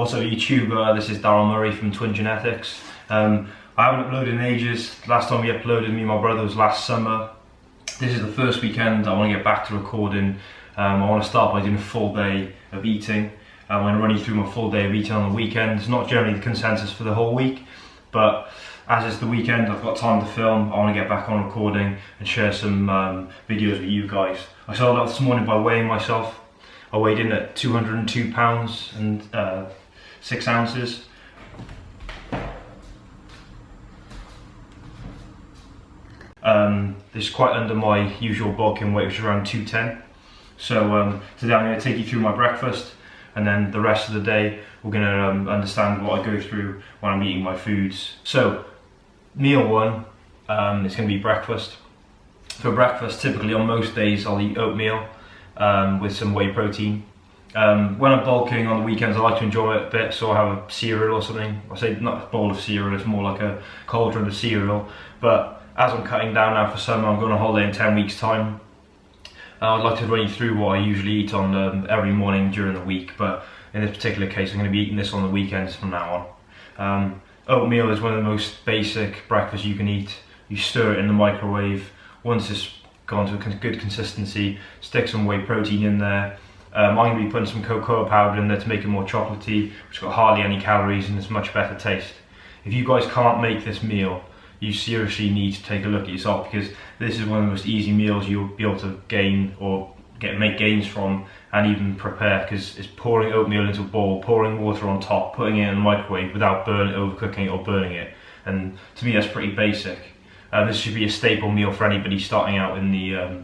What's up YouTube, this is Daryl Murray from Twin Genetics. I haven't uploaded in ages. Last time we uploaded, me and my brother, was last summer. This is the first weekend I want to get back to recording. I want to start by doing a full day of eating. I'm going to run you through my full day of eating on the weekend. It's not generally the consensus for the whole week, but as it's the weekend, I've got time to film. I want to get back on recording and share some videos with you guys. I started out this morning by weighing myself. I weighed in at 202 pounds and 6 ounces. This is quite under my usual bulking weight, which is around 210. So today I'm going to take you through my breakfast, and then the rest of the day we're going to understand what I go through when I'm eating my foods. So meal one is going to be breakfast. For breakfast, typically on most days I'll eat oatmeal with some whey protein. When I'm bulking on the weekends, I like to enjoy it a bit, so I have a cereal or something. I say not a bowl of cereal, it's more like a cauldron of cereal. But as I'm cutting down now for summer, I'm going on holiday in 10 weeks time. I'd like to run you through what I usually eat on every morning during the week, but in this particular case I'm going to be eating this on the weekends from now on. Oatmeal is one of the most basic breakfasts you can eat. You stir it in the microwave. Once it's gone to a good consistency, stick some whey protein in there. I'm going to be putting some cocoa powder in there to make it more chocolatey, which got hardly any calories and it's much better taste. If you guys can't make this meal, you seriously need to take a look at yourself, because this is one of the most easy meals you'll be able to gain or make gains from and even prepare, because it's pouring oatmeal into a bowl, pouring water on top, putting it in the microwave without overcooking it or burning it. And to me that's pretty basic. This should be a staple meal for anybody starting out in the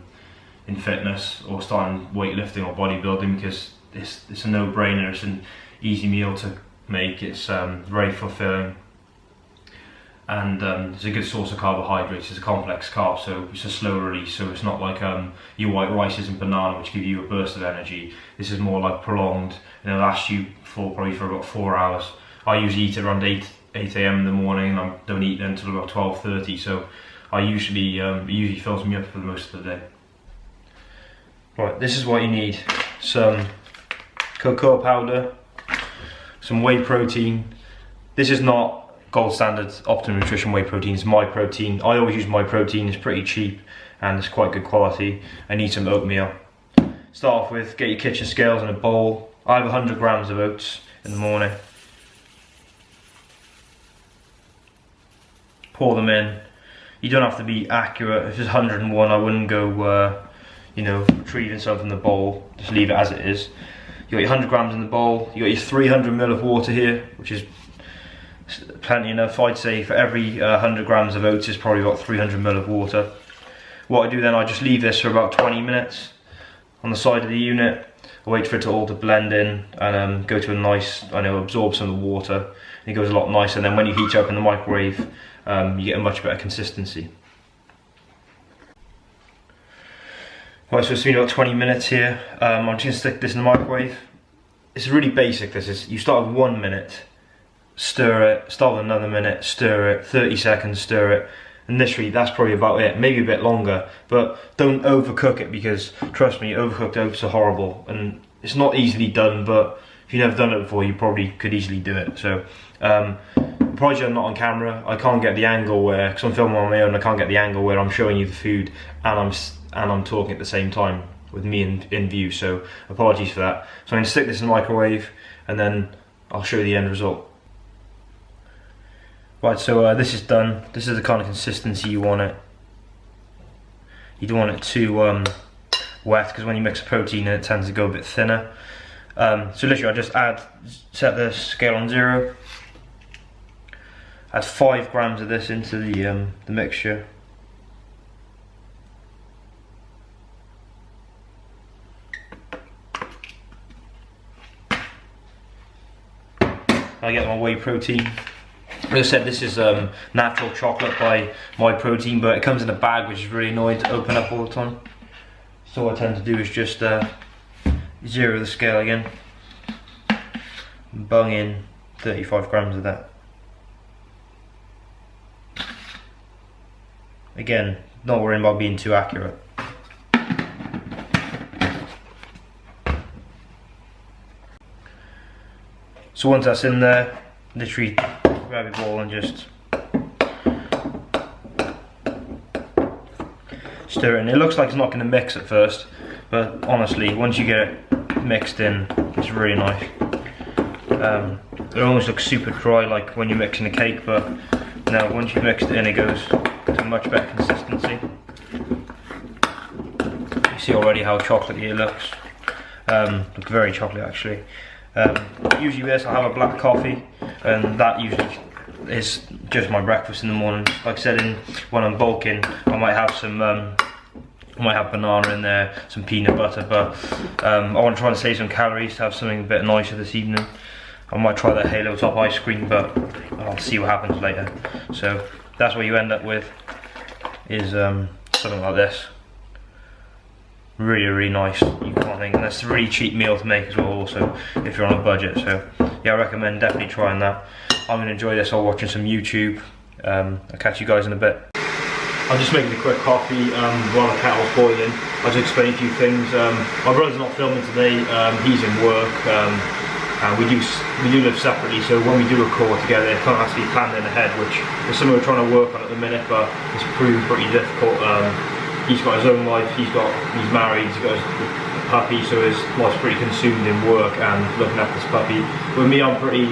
in fitness or starting weightlifting or bodybuilding, because it's a no-brainer. It's an easy meal to make. It's very fulfilling, and it's a good source of carbohydrates. It's a complex carb, so it's a slow release. So it's not like your white rices and banana, which give you a burst of energy. This is more like prolonged, and it'll last you probably for about 4 hours. I usually eat around 8 AM in the morning, and I don't eat until about 12:30. So I usually it usually fills me up for the most of the day. Right, this is what you need: some cocoa powder, some whey protein. This is not gold standard Optimum Nutrition whey protein, it's my protein. I always use my protein, it's pretty cheap and it's quite good quality. I need some oatmeal. Start off with, get your kitchen scales in a bowl. I have 100 grams of oats in the morning. Pour them in. You don't have to be accurate. If it's 101, I wouldn't go retrieving something from the bowl. Just leave it as it is. You got your 100 grams in the bowl. You got your 300 ml of water here, which is plenty enough. I'd say for every 100 grams of oats is probably about 300 ml of water. What I do then, I just leave this for about 20 minutes on the side of the unit. I wait for it to all to blend in and go to a nice, absorb some of the water. It goes a lot nicer, and then when you heat it up in the microwave, you get a much better consistency. Right, so it's been about 20 minutes here. I'm just going to stick this in the microwave. It's really basic. This is, you start with 1 minute, stir it, start with another minute, stir it, 30 seconds, stir it, and literally that's probably about it, maybe a bit longer, but don't overcook it, because trust me, overcooked oats are horrible, and it's not easily done, but if you've never done it before, you probably could easily do it. So, apologies I'm not on camera. I can't get the angle where, because I'm filming on my own, I can't get the angle where I'm showing you the food and I'm talking at the same time with me in view, so apologies for that. So I'm going to stick this in the microwave and then I'll show you the end result. Right, so this is done. This is the kind of consistency you want it. You don't want it too wet, because when you mix a protein it tends to go a bit thinner. So literally I just set the scale on 0, add 5 grams of this into the mixture. I get my whey protein. As I said, this is natural chocolate by My Protein, but it comes in a bag, which is really annoying to open up all the time. So what I tend to do is just zero the scale again, bung in 35 grams of that. Again, not worrying about being too accurate. So once that's in there, literally grab your ball and just stir it in. It looks like it's not going to mix at first, but honestly, once you get it mixed in, it's really nice. It almost looks super dry, like when you're mixing a cake, but no, once you've mixed it in, it goes to a much better consistency. You see already how chocolatey it looks. Looks very chocolatey actually. Usually this, I have a black coffee, and that usually is just my breakfast in the morning. Like I said, when I'm bulking, I might have some, I might have banana in there, some peanut butter, but I want to try and save some calories to have something a bit nicer this evening. I might try that Halo Top ice cream, but I'll see what happens later. So that's what you end up with, is something like this. Really nice. You can't think, and that's a really cheap meal to make as well, also if you're on a budget. So yeah, I recommend definitely trying that. I'm going to enjoy this while watching some YouTube. I'll catch you guys in a bit. I'm just making a quick coffee while the kettle's boiling. I'll just explain a few things. My brother's not filming today, he's in work, and we do live separately, so when we do record together it kind of has to be planned in ahead, which is something we're trying to work on at the minute, but it's proving pretty difficult. He's got his own life, he's married, he's got his puppy, so his life's pretty consumed in work and looking after this puppy. With me, I'm pretty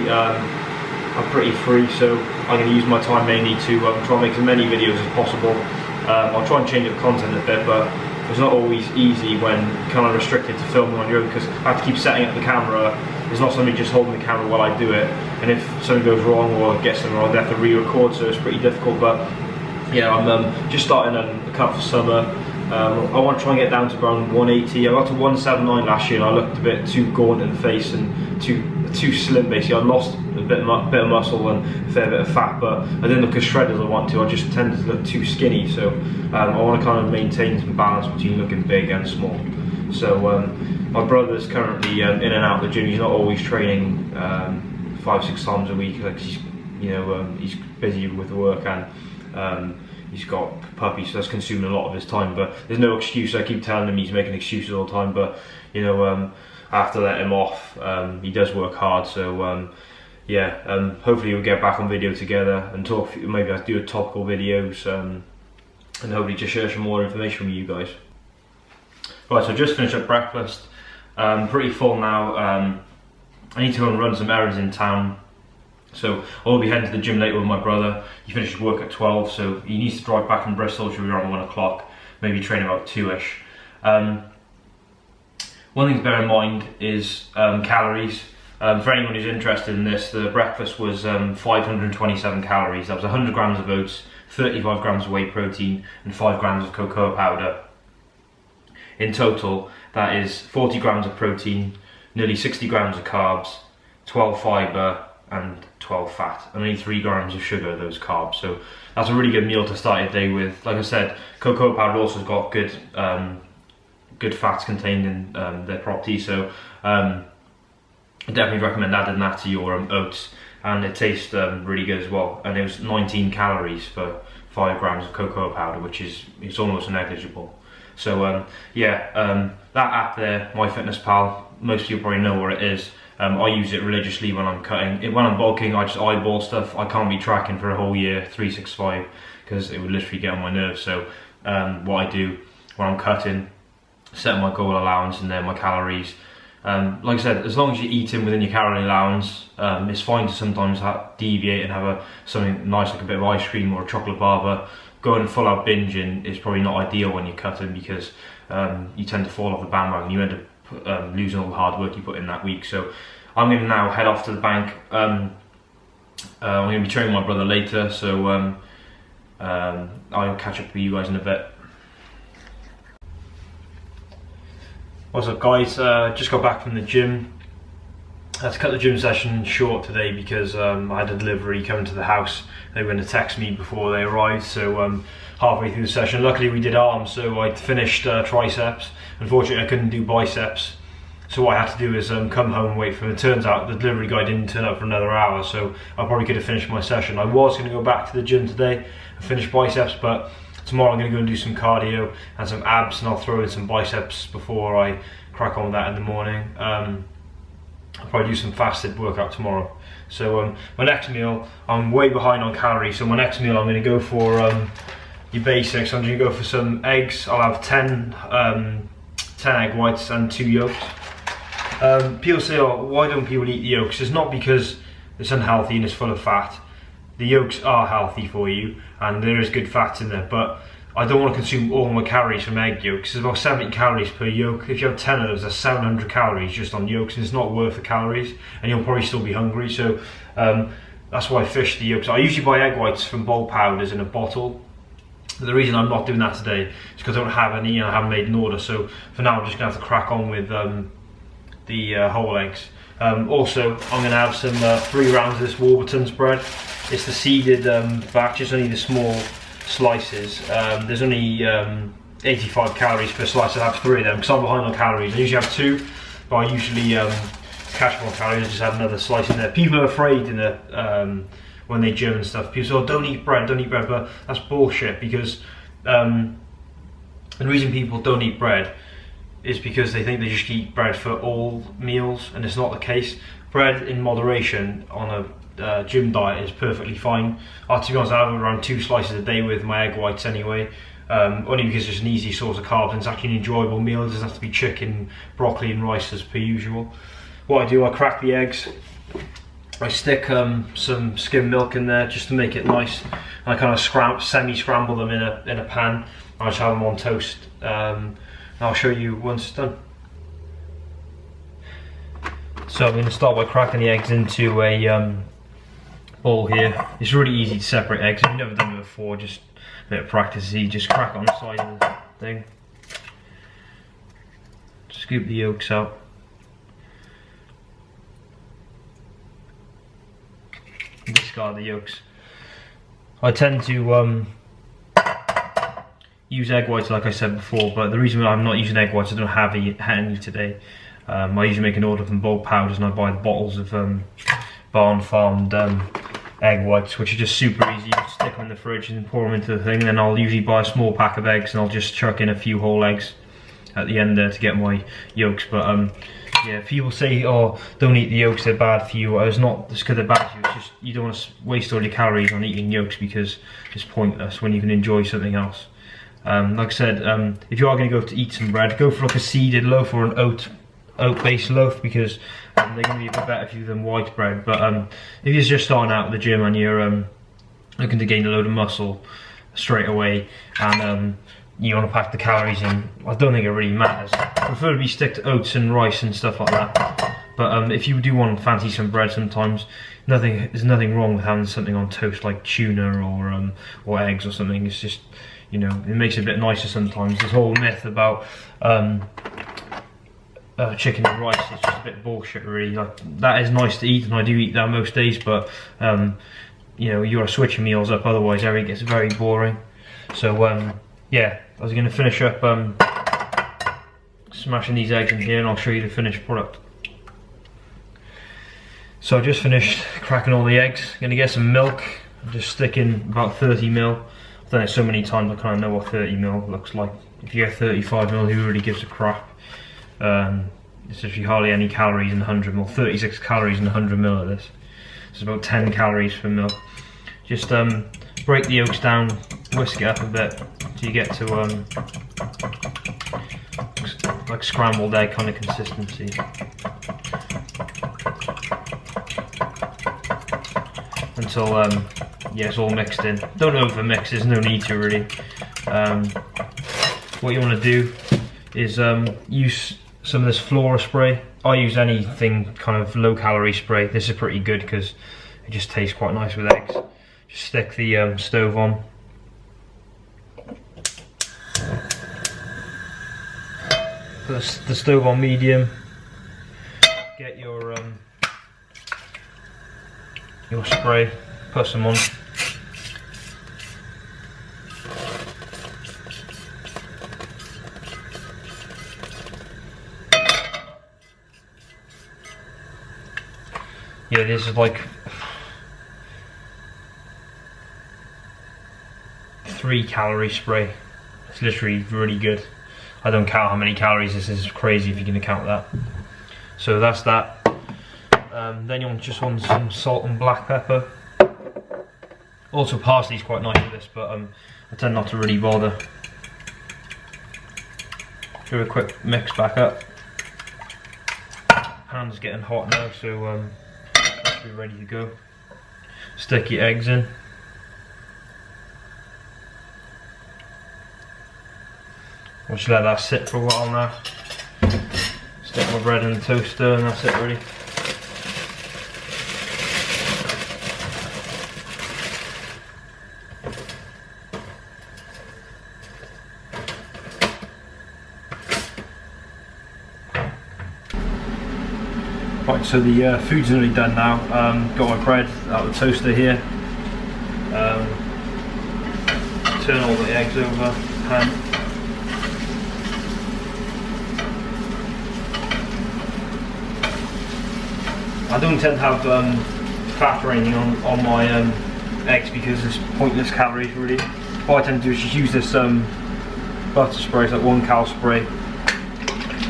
free, so I'm going to use my time mainly to try and make as many videos as possible. I'll try and change up content a bit, but it's not always easy when kind of restricted to filming on your own, because I have to keep setting up the camera. There's not somebody just holding the camera while I do it, and if something goes wrong or gets something wrong, they have to re-record, so it's pretty difficult. But yeah, I'm just starting a cut for summer. I want to try and get down to around 180. I got to 179 last year and I looked a bit too gaunt in the face and too slim basically. I lost a bit of muscle and a fair bit of fat, but I didn't look as shredded as I want to. I just tended to look too skinny, so I want to kind of maintain some balance between looking big and small. So my brother's currently in and out of the gym. He's not always training 5-6 times a week, like he's busy with work, and he's got puppies, so that's consuming a lot of his time. But there's no excuse. I keep telling him he's making excuses all the time, but I have to let him off. He does work hard, so yeah. Hopefully we'll get back on video together and talk. Maybe I'll do topical videos, and hopefully just share some more information with you guys. Right, so I just finished up breakfast. Pretty full now. I need to go and run some errands in town. So I'll be heading to the gym later with my brother. He finishes work at 12, so he needs to drive back from Bristol, which will be around 1 o'clock, maybe train about 2ish. One thing to bear in mind is calories. For anyone who's interested in this, the breakfast was 527 calories. That was 100 grams of oats, 35 grams of whey protein, and 5 grams of cocoa powder. In total, that is 40 grams of protein, nearly 60 grams of carbs, 12 fibre, and 12 fat, and only 3 grams of sugar, those carbs. So that's a really good meal to start your day with. Like I said, cocoa powder also has got good fats contained in their properties, so I definitely recommend adding that to your oats, and it tastes really good as well. And it was 19 calories for 5 grams of cocoa powder, which is almost negligible. So yeah, that app there, MyFitnessPal, most people probably know what it is. I use it religiously when I'm cutting. When I'm bulking, I just eyeball stuff. I can't be tracking for a whole year, 365, because it would literally get on my nerves. So what I do when I'm cutting, set my goal allowance and then my calories. Like I said, as long as you're eating within your calorie allowance, it's fine to sometimes deviate and have something nice like a bit of ice cream or a chocolate bar, but going full out binging is probably not ideal when you're cutting, because you tend to fall off the bandwagon. You end up losing all the hard work you put in that week. So I'm going to now head off to the bank. I'm going to be training my brother later, so I'll catch up with you guys in a bit. What's up guys, just got back from the gym. I had to cut the gym session short today because I had a delivery coming to the house. They were going to text me before they arrived, so halfway through the session, luckily we did arms, so I finished triceps. Unfortunately I couldn't do biceps, so what I had to do is come home and wait for him. It turns out the delivery guy didn't turn up for another hour, so I probably could have finished my session. I was going to go back to the gym today and finish biceps, but tomorrow I'm going to go and do some cardio and some abs, and I'll throw in some biceps before I crack on with that in the morning. I'll probably do some fasted workout tomorrow. So my next meal, I'm way behind on calories, so my next meal I'm going to go for your basics. I'm going to go for some eggs. I'll have 10 egg whites and 2 yolks. People say, oh, why don't people eat the yolks? It's not because it's unhealthy and it's full of fat. The yolks are healthy for you and there is good fats in there, but I don't want to consume all my calories from egg yolks. There's about 70 calories per yolk. If you have 10 of those, that's 700 calories just on yolks, and it's not worth the calories, and you'll probably still be hungry. So that's why I fish the yolks. I usually buy egg whites from bulk powders in a bottle. The reason I'm not doing that today is because I don't have any and I haven't made an order. So for now, I'm just going to have to crack on with the whole eggs. Also, I'm going to have some 3 rounds of this Warburton's bread. It's the seeded batch. It's only the small slices. There's only 85 calories per slice. I have 3 of them because I'm behind on calories. I usually have 2, but I usually catch up on calories. I just have another slice in there. People are afraid in the when they gym and stuff. People say, oh, don't eat bread, but that's bullshit, because the reason people don't eat bread is because they think they just eat bread for all meals, and it's not the case. Bread in moderation on a gym diet is perfectly fine. To be honest, I have around 2 slices a day with my egg whites anyway, only because it's an easy source of carbs and it's actually an enjoyable meal. It doesn't have to be chicken, broccoli and rice as per usual. What I do, I crack the eggs, I stick some skim milk in there just to make it nice, and I kind of semi-scramble them in a pan. I just have them on toast, and I'll show you once it's done. So I'm going to start by cracking the eggs into a bowl here. It's really easy to separate eggs. If you've never done it before, just a bit of practice. You just crack on the side of the thing. Scoop the yolks out. Discard the yolks. I tend to use egg whites like I said before, but the reason I'm not using egg whites, I don't have any today. I usually make an order from bulk powders and I buy the bottles of barn farmed egg whites, which are just super easy. You can stick them in the fridge and pour them into the thing, and then I'll usually buy a small pack of eggs and I'll just chuck in a few whole eggs at the end there to get my yolks. But yeah, people say, oh, don't eat the yolks, they're bad for you. It's not just because they're bad for you, it's just you don't want to waste all your calories on eating yolks because it's pointless when you can enjoy something else. Like I said, if you are going to go to eat some bread, go for like a seeded loaf or an oat-based loaf, because they're going to be a bit better for you than white bread. But if you're just starting out at the gym and you're looking to gain a load of muscle straight away, and you want to pack the calories in, I don't think it really matters. Preferably stick to oats and rice and stuff like that. But if you do want to fancy some bread sometimes, there's nothing wrong with having something on toast like tuna or eggs or something. It's just, you know, it makes it a bit nicer sometimes. This whole myth about chicken and rice is just a bit bullshit, really. Like, that is nice to eat, and I do eat that most days, but you know, you are switching meals up, otherwise everything gets very boring. So yeah, I was going to finish up smashing these eggs in here, and I'll show you the finished product. So I just finished cracking all the eggs. I'm going to get some milk. I'm just sticking about 30 ml. I've done it so many times I kind of know what 30 ml looks like. If you get 35 ml, who really gives a crap? It's actually hardly any calories in 100 ml. 36 calories in 100 ml of this. It's about 10 calories per ml. Just break the yolks down, whisk it up a bit till you get to like scrambled egg kind of consistency. Until yeah, it's all mixed in. Don't over mix, there's no need to really. What you want to do is use some of this flora spray. I use anything kind of low calorie spray. This is pretty good because it just tastes quite nice with eggs. Just stick the stove on. Put the stove on medium. Get your spray. Put some on. Yeah, this is like 3 calorie spray. It's literally really good. I don't count how many calories this is. Crazy if you're going to count that. So that's that. Then you just want some salt and black pepper. Also parsley's quite nice with this, but I tend not to really bother. Do a quick mix back up. Pan's getting hot now, so that should be ready to go. Stick your eggs in. We'll just let that sit for a while now. Stick my bread in the toaster and that's it really. Right, so the food's nearly done now. Got my bread out of the toaster here. Turn all the eggs over, pan. I don't tend to have fat or anything on my eggs because it's pointless calories really. What I tend to do is just use this butter spray, it's like 1 cal spray.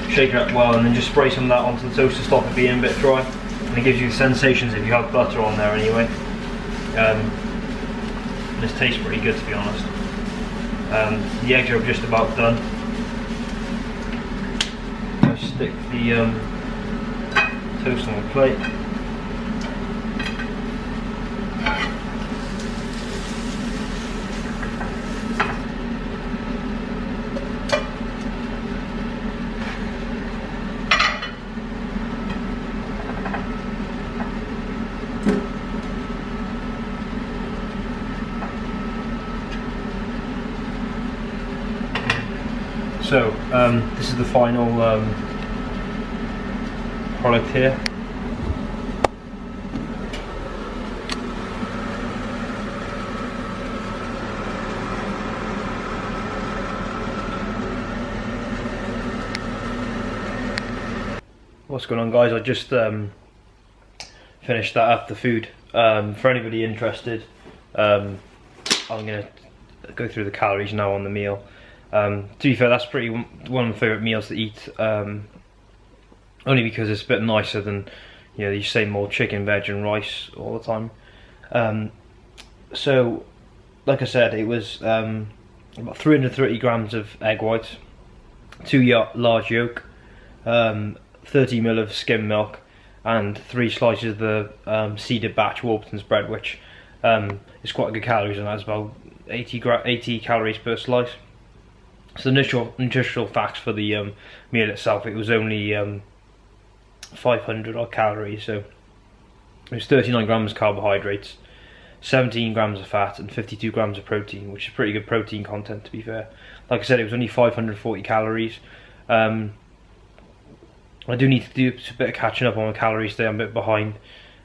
Shake it up well and then just spray some of that onto the toast to stop it being a bit dry. And it gives you the sensations if you have butter on there anyway. This tastes pretty good to be honest. The eggs are just about done. Just stick the toast on the plate. So this is the final product here. What's going on guys, I just finished that up, the food. For anybody interested, I'm going to go through the calories now on the meal. To be fair, that's pretty one of my favourite meals to eat, only because it's a bit nicer than, you know, you same old chicken, veg and rice all the time. So, like I said, it was about 330 grams of egg whites, 2 large yolk, 30 ml of skim milk, and 3 slices of the seeded batch Warburton's bread, which is quite good calories, and that's about 80 calories per slice. So the nutritional facts for the meal itself, it was only 500 odd calories, so it was 39 grams of carbohydrates, 17 grams of fat and 52 grams of protein, which is pretty good protein content to be fair. Like I said, it was only 540 calories. I do need to do a bit of catching up on my calories today, I'm a bit behind.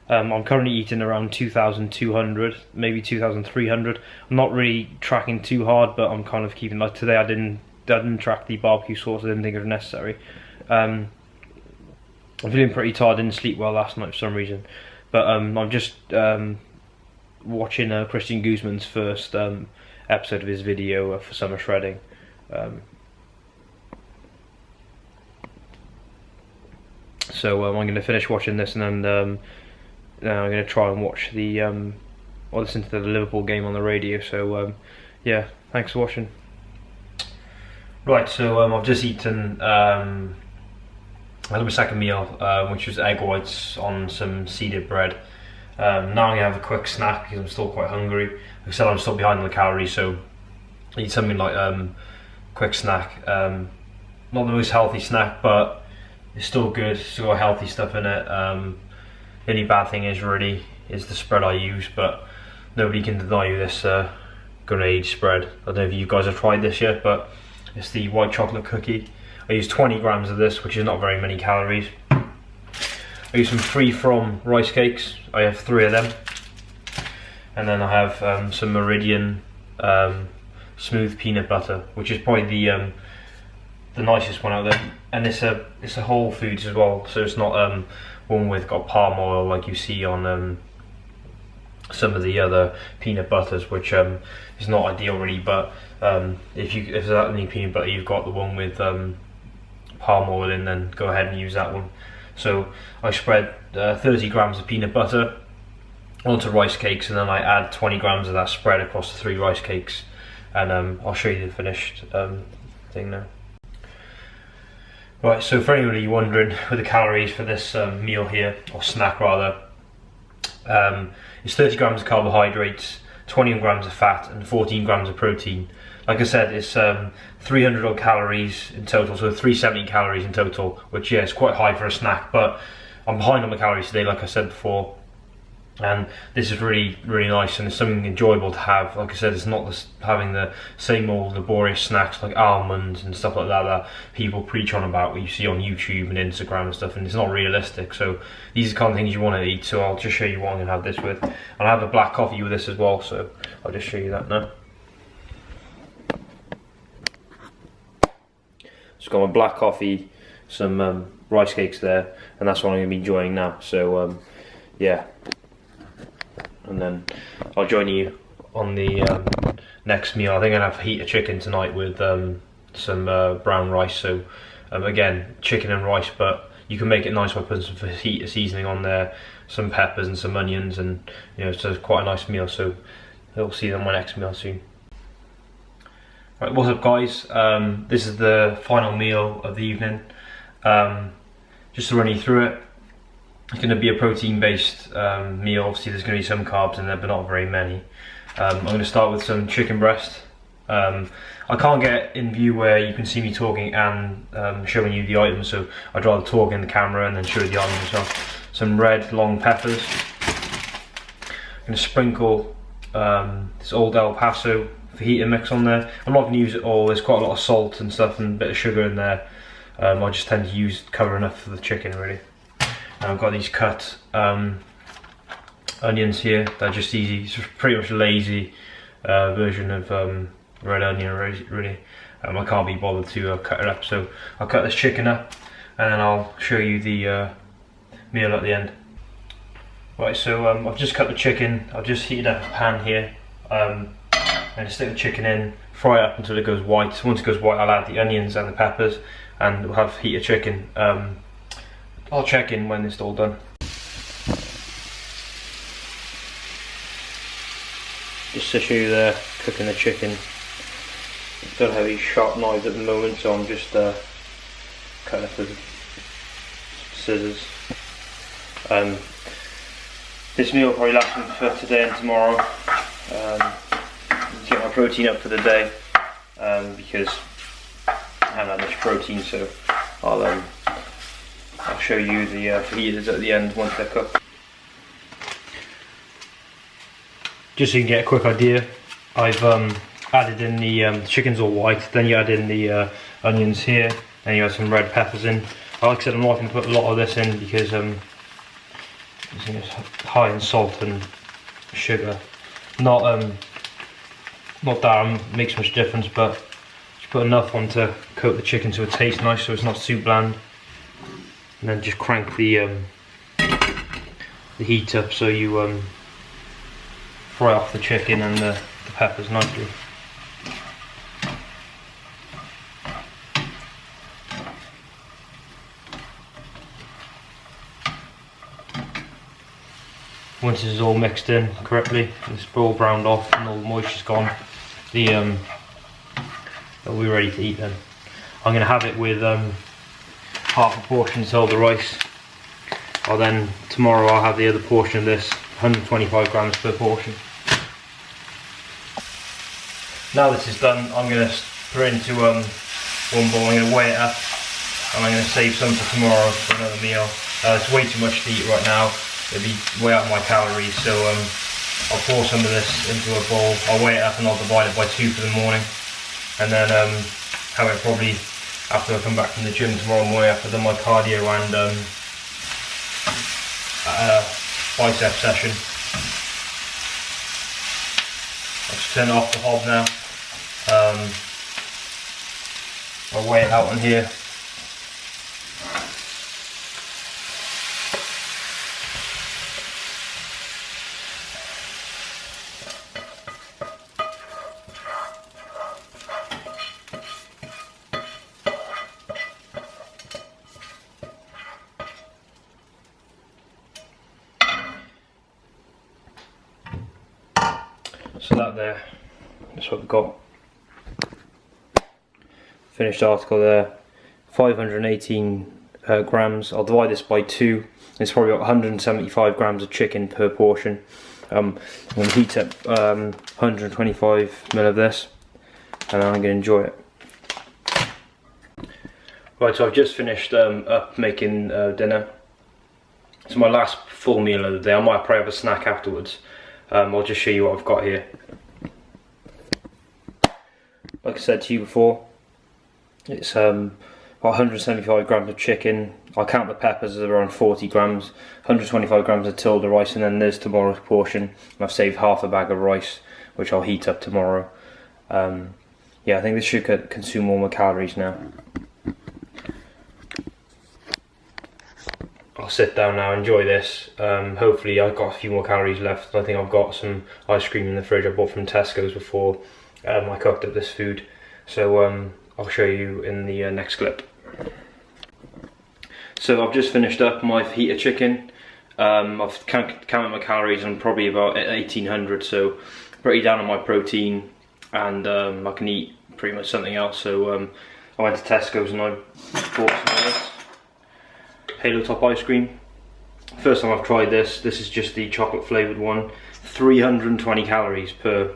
I'm currently eating around 2,200, maybe 2,300. I'm not really tracking too hard, but I'm kind of keeping, like today I didn't track the barbecue sauce, I didn't think it was necessary. I'm feeling pretty tired, didn't sleep well last night for some reason. But I'm just watching Christian Guzman's first episode of his video for summer shredding. So I'm going to finish watching this and then now I'm going to try and watch the or listen to the Liverpool game on the radio. So yeah, thanks for watching. Right, so I've just eaten I had my second meal, which was egg whites on some seeded bread. Now I'm going to have a quick snack because I'm still quite hungry. Like I said, I'm still behind on the calories, so I eat something like quick snack. Not the most healthy snack, but it's still good. It's still got healthy stuff in it. The only bad thing is the spread I use, but nobody can deny you this grenade spread. I don't know if you guys have tried this yet, but it's the white chocolate cookie. I use 20 grams of this, which is not very many calories. I use some free from rice cakes. I have 3 of them, and then I have some Meridian smooth peanut butter, which is probably the nicest one out there. And it's a whole foods as well, so it's not one with got palm oil like you see on some of the other peanut butters, which is not ideal really. But if there's any peanut butter you've got the one with palm oil in, then go ahead and use that one. So I spread 30 grams of peanut butter onto rice cakes, and then I add 20 grams of that spread across the 3 rice cakes, and I'll show you the finished thing now. Right, so for anybody wondering with the calories for this meal here, or snack rather, it's 30 grams of carbohydrates, 20 grams of fat and 14 grams of protein. Like I said, it's 300 odd calories in total, so 370 calories in total, which yeah, is quite high for a snack, but I'm behind on my calories today, like I said before. And this is really nice, and it's something enjoyable to have. Like I said, it's not just having the same old laborious snacks like almonds and stuff like that that people preach on about, what you see on YouTube and Instagram and stuff, and it's not realistic. So these are the kind of things you want to eat, so I'll just show you what I'm going to have this with. And I have a black coffee with this as well, so I'll just show you that now. Just got my black coffee, some rice cakes there, and that's what I'm going to be enjoying now. So yeah. And then I'll join you on the next meal. I think I'm going to have heater chicken tonight with some brown rice. So again, chicken and rice, but you can make it nice by putting some fajita seasoning on there, some peppers and some onions, and you know, so it's quite a nice meal. So we'll see you on my next meal soon. Right, what's up guys? This is the final meal of the evening. Just to run you through it. It's going to be a protein-based meal. Obviously there's going to be some carbs in there, but not very many. I'm going to start with some chicken breast. I can't get in view where you can see me talking and showing you the items, so I'd rather talk in the camera and then show you the items myself. Some red long peppers. I'm going to sprinkle this old El Paso fajita mix on there. I'm not going to use it all. There's quite a lot of salt and stuff and a bit of sugar in there. I just tend to cover enough for the chicken really. I've got these cut onions here. They're just easy. It's pretty much a lazy version of red onion really. I can't be bothered to cut it up, so I'll cut this chicken up and then I'll show you the meal at the end. Right, so I've just cut the chicken. I've just heated up a pan here. I'm going to stick the chicken in, fry it up until it goes white. Once it goes white, I'll add the onions and the peppers, and we'll have heated chicken. I'll check in when it's all done. Just to show you there, cooking the chicken. Don't have any sharp knives at the moment, so I'm just cutting it with scissors. This meal will probably last me for today and tomorrow. To get my protein up for the day, because I haven't had much protein, so I'll show you the fajitas at the end once they're cooked. Just so you can get a quick idea, I've added in the chicken's all white, then you add in the onions here, and you add some red peppers in. Like I said, I'm not going to put a lot of this in because it's high in salt and sugar. Not that it makes much difference, but just put enough on to coat the chicken so it tastes nice, so it's not too bland. And then just crank the heat up so you fry off the chicken and the peppers nicely. Once this is all mixed in correctly, it's all browned off and all the moisture's gone, it'll be ready to eat then. I'm going to have it with half a portion to hold the rice. Tomorrow I'll have the other portion of this, 125 grams per portion. Now this is done, I'm going to throw it into one bowl. I'm going to weigh it up and I'm going to save some for tomorrow for another meal. It's way too much to eat right now. It'll be way out of my calories, so I'll pour some of this into a bowl. I'll weigh it up and I'll divide it by 2 for the morning, and then have it probably after I come back from the gym tomorrow morning after my cardio and bicep session. I'll just turn it off the hob now. I'll weigh it out on here. So that there, that's what we've got. Finished article there, 518 grams. I'll divide this by 2. It's probably got 175 grams of chicken per portion. I'm going to heat up 125 ml of this, and then I'm going to enjoy it. Right, so I've just finished up making dinner. It's my last full meal of the day. I might probably have a snack afterwards. I'll just show you what I've got here. Like I said to you before, it's 175 grams of chicken. I'll count the peppers as around 40 grams, 125 grams of tilde rice, and then there's tomorrow's portion. And I've saved half a bag of rice, which I'll heat up tomorrow. Yeah, I think this should consume all my calories now. I'll sit down now, enjoy this. Hopefully I've got a few more calories left. I think I've got some ice cream in the fridge I bought from Tesco's before I cooked up this food. So I'll show you in the next clip. So I've just finished up my heated chicken. I've counted my calories and probably about 1800, so pretty down on my protein, and I can eat pretty much something else. So I went to Tesco's and I bought some of this Halo Top ice cream. First time I've tried this. This is just the chocolate flavoured one. 320 calories per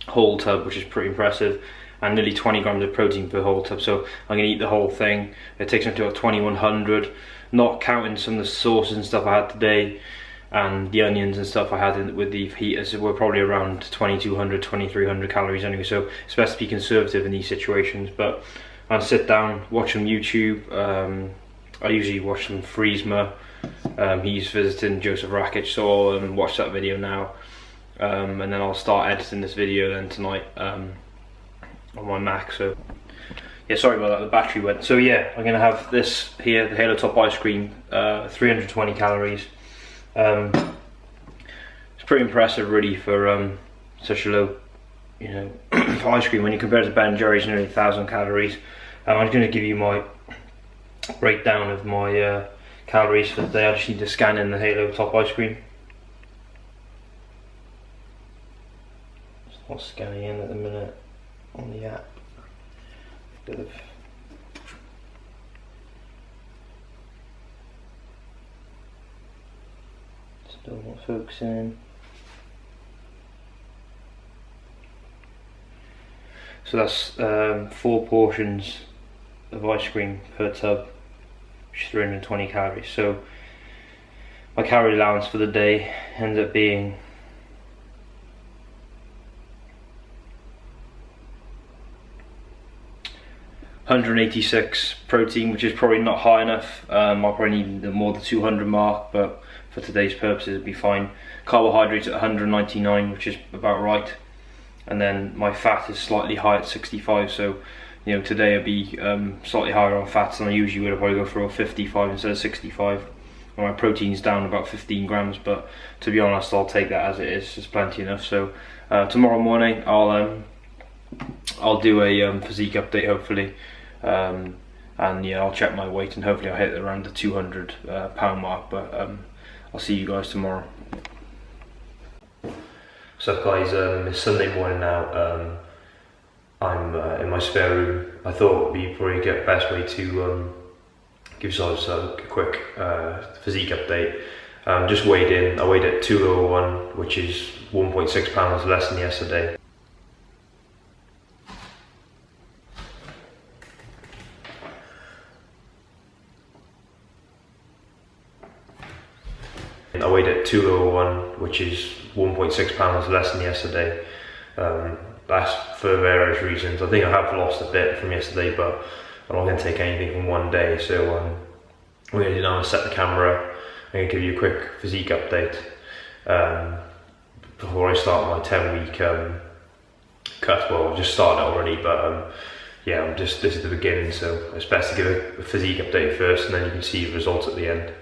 whole tub, which is pretty impressive, and nearly 20 grams of protein per whole tub. So I'm going to eat the whole thing. It takes me to about 2100, not counting some of the sauces and stuff I had today, and the onions and stuff I had with the heaters. We're probably around 2200, 2300 calories anyway, so it's best to be conservative in these situations. But I'll sit down, watch some YouTube. I usually watch some Friesma. He's visiting Joseph Rakic, so I'll watch that video now. And then I'll start editing this video then tonight on my Mac. So yeah, sorry about that, the battery went. So yeah, I'm gonna have this here, the Halo Top ice cream, 320 calories. It's pretty impressive really for such a low, for ice cream. When you compare it to Ben & Jerry's, nearly 1000 calories. I'm just gonna give you my breakdown of my calories for the day. I just need to scan in the Halo Top ice cream. It's not scanning in at the minute on the app. Still not focusing. So that's 4 portions of ice cream per tub, which is 320 calories. So my calorie allowance for the day ends up being 186 protein, which is probably not high enough. I'll probably need more than 200 mark, but for today's purposes it'd be fine. Carbohydrates at 199, which is about right, and then my fat is slightly high at 65. So today I'd be slightly higher on fats than I usually would. I'd probably go for a 55 instead of 65. And my protein's down about 15 grams, but to be honest, I'll take that as it is. It's plenty enough. So tomorrow morning I'll do a physique update hopefully, and yeah, I'll check my weight and hopefully I'll hit around the 200 pound mark. But I'll see you guys tomorrow. So guys, it's Sunday morning now. I'm in my spare room. I thought it would be probably the best way to give yourselves a quick physique update. Just weighed in. I weighed at 201, which is 1.6 pounds less than yesterday. I weighed at 201, which is 1.6 pounds less than yesterday. That's for various reasons. I think I have lost a bit from yesterday, but I'm not going to take anything from one day. So I'm going to do now is set the camera. I'm going to give you a quick physique update before I start my 10-week cut. Well, I've just started already, but yeah, this is the beginning, so it's best to give a physique update first, and then you can see the results at the end.